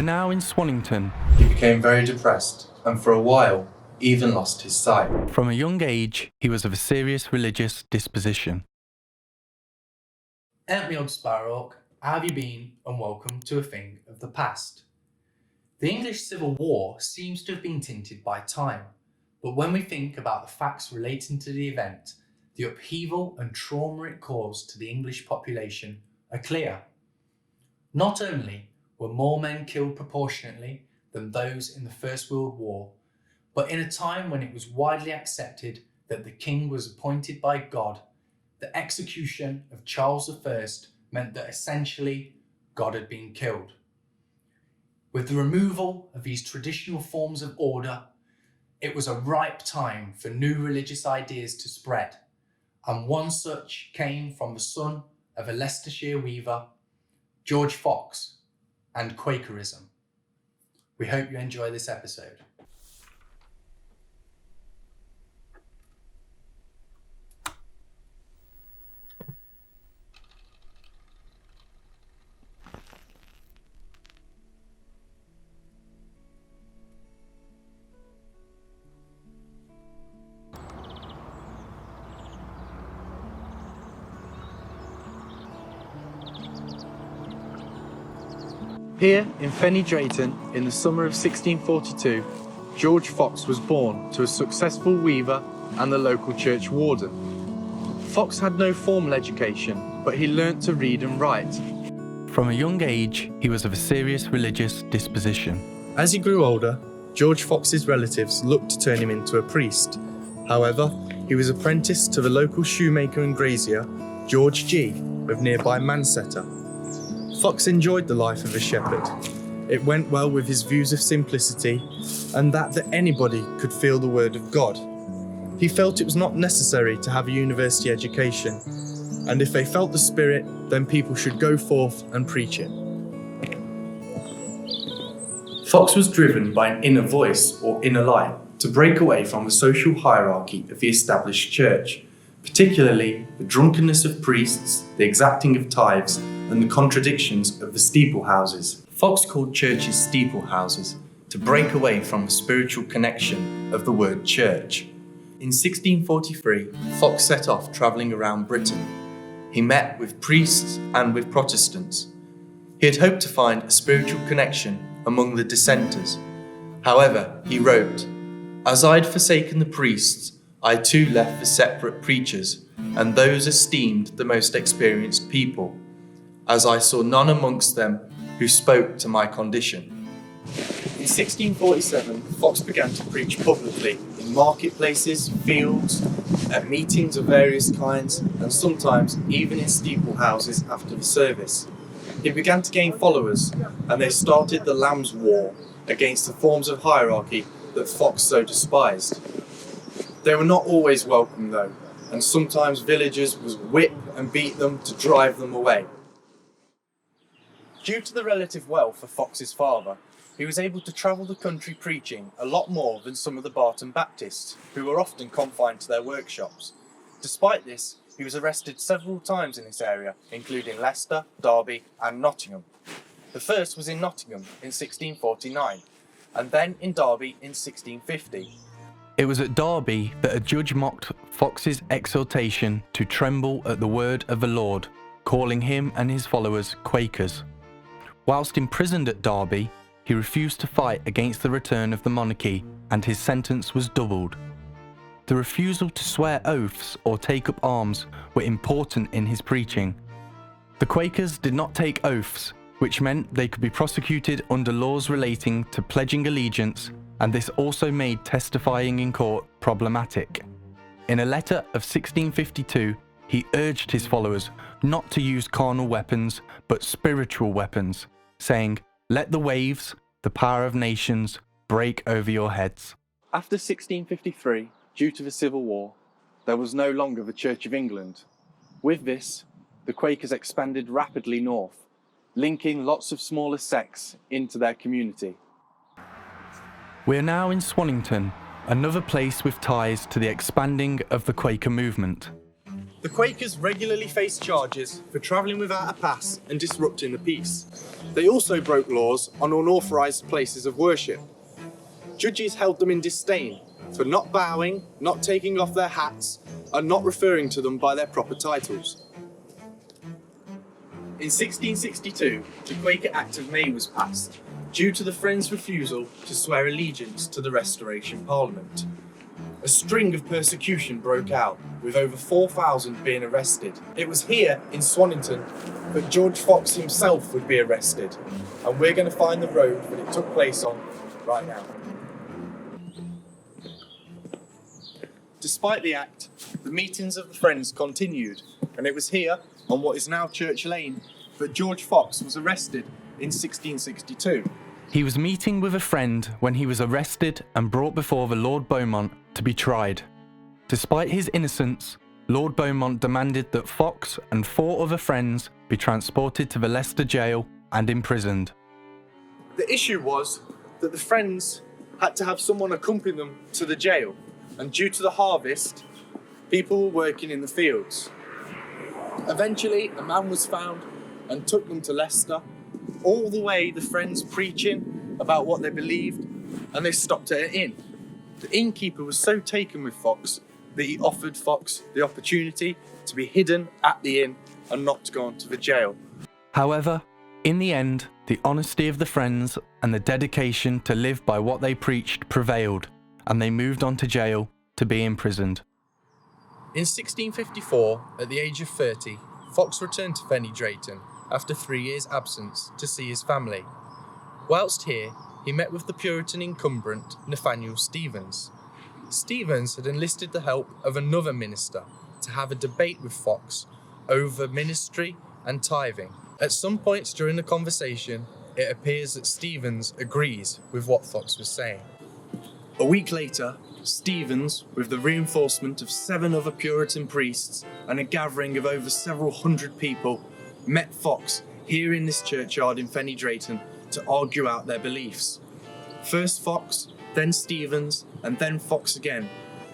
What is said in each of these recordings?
We are now in Swannington. He became very depressed and for a while even lost his sight. From a young age, he was of a serious religious disposition. Me old Sparrowhawk, how have you been, and welcome to A Thing of the Past. The English Civil War seems to have been tinted by time, but when we think about the facts relating to the event, the upheaval and trauma it caused to the English population are clear. Not only were more men killed proportionately than those in the First World War, but in a time when it was widely accepted that the king was appointed by God, the execution of Charles I meant that essentially God had been killed. With the removal of these traditional forms of order, it was a ripe time for new religious ideas to spread, and one such came from the son of a Leicestershire weaver, George Fox, and Quakerism. We hope you enjoy this episode. Here in Fenny Drayton, in the summer of 1642, George Fox was born to a successful weaver and the local church warden. Fox had no formal education, but he learnt to read and write. From a young age, he was of a serious religious disposition. As he grew older, George Fox's relatives looked to turn him into a priest. However, he was apprenticed to the local shoemaker and grazier, George G, of nearby Manchester. Fox enjoyed the life of a shepherd. It went well with his views of simplicity and that anybody could feel the word of God. He felt it was not necessary to have a university education, and if they felt the spirit, then people should go forth and preach it. Fox was driven by an inner voice or inner light to break away from the social hierarchy of the established church, particularly the drunkenness of priests, the exacting of tithes, and the contradictions of the steeple houses. Fox called churches steeple houses to break away from the spiritual connection of the word church. In 1643, Fox set off travelling around Britain. He met with priests and with Protestants. He had hoped to find a spiritual connection among the dissenters. However, he wrote, "As I'd forsaken the priests, I too left for separate preachers, and those esteemed the most experienced people, as I saw none amongst them who spoke to my condition." In 1647, Fox began to preach publicly in marketplaces, fields, at meetings of various kinds, and sometimes even in steeple houses after the service. He began to gain followers, and they started the Lamb's War against the forms of hierarchy that Fox so despised. They were not always welcome though, and sometimes villagers would whip and beat them to drive them away. Due to the relative wealth of Fox's father, he was able to travel the country preaching a lot more than some of the Barton Baptists, who were often confined to their workshops. Despite this, he was arrested several times in this area, including Leicester, Derby and Nottingham. The first was in Nottingham in 1649, and then in Derby in 1650. It was at Derby that a judge mocked Fox's exhortation to tremble at the word of the Lord, calling him and his followers Quakers. Whilst imprisoned at Derby, he refused to fight against the return of the monarchy, and his sentence was doubled. The refusal to swear oaths or take up arms were important in his preaching. The Quakers did not take oaths, which meant they could be prosecuted under laws relating to pledging allegiance, and this also made testifying in court problematic. In a letter of 1652, he urged his followers not to use carnal weapons, but spiritual weapons, saying, "Let the waves, the power of nations, break over your heads." After 1653, due to the Civil War, there was no longer the Church of England. With this, the Quakers expanded rapidly north, linking lots of smaller sects into their community. We are now in Swannington, another place with ties to the expanding of the Quaker movement. The Quakers regularly faced charges for travelling without a pass and disrupting the peace. They also broke laws on unauthorised places of worship. Judges held them in disdain for not bowing, not taking off their hats, and not referring to them by their proper titles. In 1662, the Quaker Act of May was passed, due to the Friends' refusal to swear allegiance to the Restoration Parliament. A string of persecution broke out, with over 4,000 being arrested. It was here, in Swannington, that George Fox himself would be arrested, and we're going to find the road that it took place on right now. Despite the act, the meetings of the Friends continued, and it was here, on what is now Church Lane, that George Fox was arrested in 1662. He was meeting with a friend when he was arrested and brought before the Lord Beaumont to be tried. Despite his innocence, Lord Beaumont demanded that Fox and 4 other friends be transported to the Leicester jail and imprisoned. The issue was that the Friends had to have someone accompany them to the jail, and due to the harvest, people were working in the fields. Eventually, a man was found and took them to Leicester, all the way the Friends preaching about what they believed, and they stopped at an inn. The innkeeper was so taken with Fox that he offered Fox the opportunity to be hidden at the inn and not to go on to the jail. However, in the end, the honesty of the Friends and the dedication to live by what they preached prevailed, and they moved on to jail to be imprisoned. In 1654, at the age of 30, Fox returned to Fenny Drayton after 3 years' absence to see his family. Whilst here, he met with the Puritan incumbent Nathaniel Stevens. Stevens had enlisted the help of another minister to have a debate with Fox over ministry and tithing. At some points during the conversation, it appears that Stevens agrees with what Fox was saying. A week later, Stevens, with the reinforcement of 7 other Puritan priests and a gathering of over several hundred people, met Fox here in this churchyard in Fenny Drayton to argue out their beliefs. First Fox, then Stevens, and then Fox again,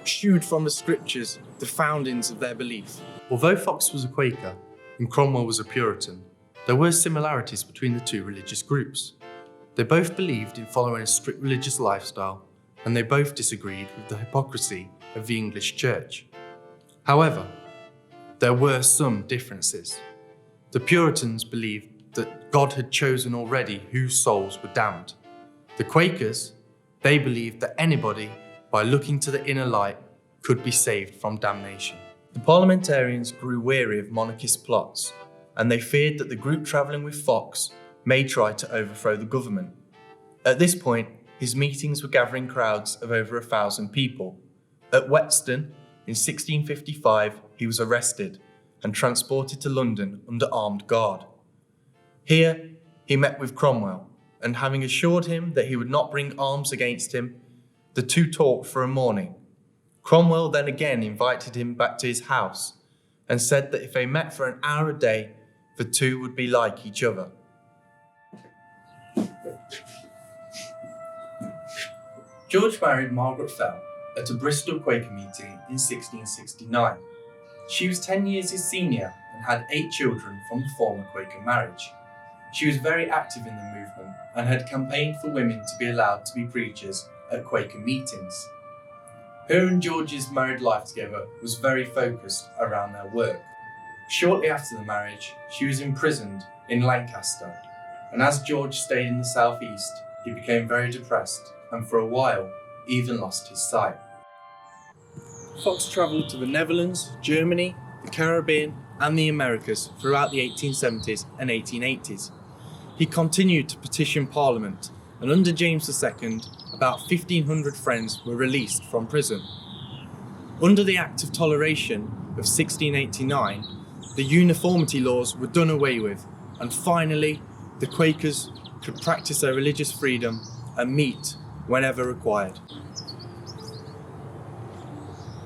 shewed from the scriptures the foundings of their belief. Although Fox was a Quaker and Cromwell was a Puritan, there were similarities between the two religious groups. They both believed in following a strict religious lifestyle, and they both disagreed with the hypocrisy of the English Church. However, there were some differences. The Puritans believed that God had chosen already whose souls were damned. The Quakers, they believed that anybody, by looking to the inner light, could be saved from damnation. The parliamentarians grew weary of monarchist plots, and they feared that the group travelling with Fox may try to overthrow the government. At this point, his meetings were gathering crowds of over 1,000 people. At Whetstone, in 1655, he was arrested and transported to London under armed guard. Here, he met with Cromwell, and having assured him that he would not bring arms against him, the two talked for a morning. Cromwell then again invited him back to his house and said that if they met for an hour a day, the two would be like each other. George married Margaret Fell at a Bristol Quaker meeting in 1669. She was 10 years his senior and had 8 children from the former Quaker marriage. She was very active in the movement and had campaigned for women to be allowed to be preachers at Quaker meetings. Her and George's married life together was very focused around their work. Shortly after the marriage, she was imprisoned in Lancaster, and as George stayed in the southeast, he became very depressed and for a while even lost his sight. Fox travelled to the Netherlands, Germany, the Caribbean and the Americas throughout the 1870s and 1880s. He continued to petition Parliament, and under James II, about 1,500 Friends were released from prison. Under the Act of Toleration of 1689, the uniformity laws were done away with, and finally, the Quakers could practice their religious freedom and meet whenever required.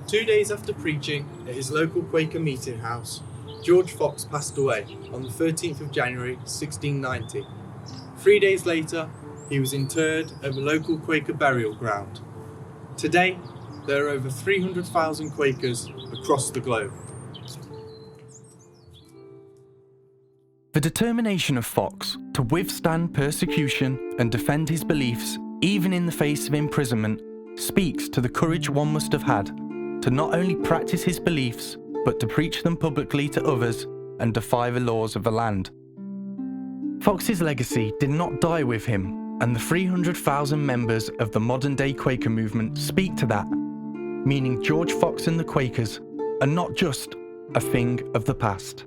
2 days after preaching at his local Quaker meeting house, George Fox passed away on the 13th of January 1690. 3 days later, he was interred at the local Quaker burial ground. Today, there are over 300,000 Quakers across the globe. The determination of Fox to withstand persecution and defend his beliefs, even in the face of imprisonment, speaks to the courage one must have had to not only practice his beliefs, but to preach them publicly to others and defy the laws of the land. Fox's legacy did not die with him, and the 300,000 members of the modern-day Quaker movement speak to that, meaning George Fox and the Quakers are not just a thing of the past.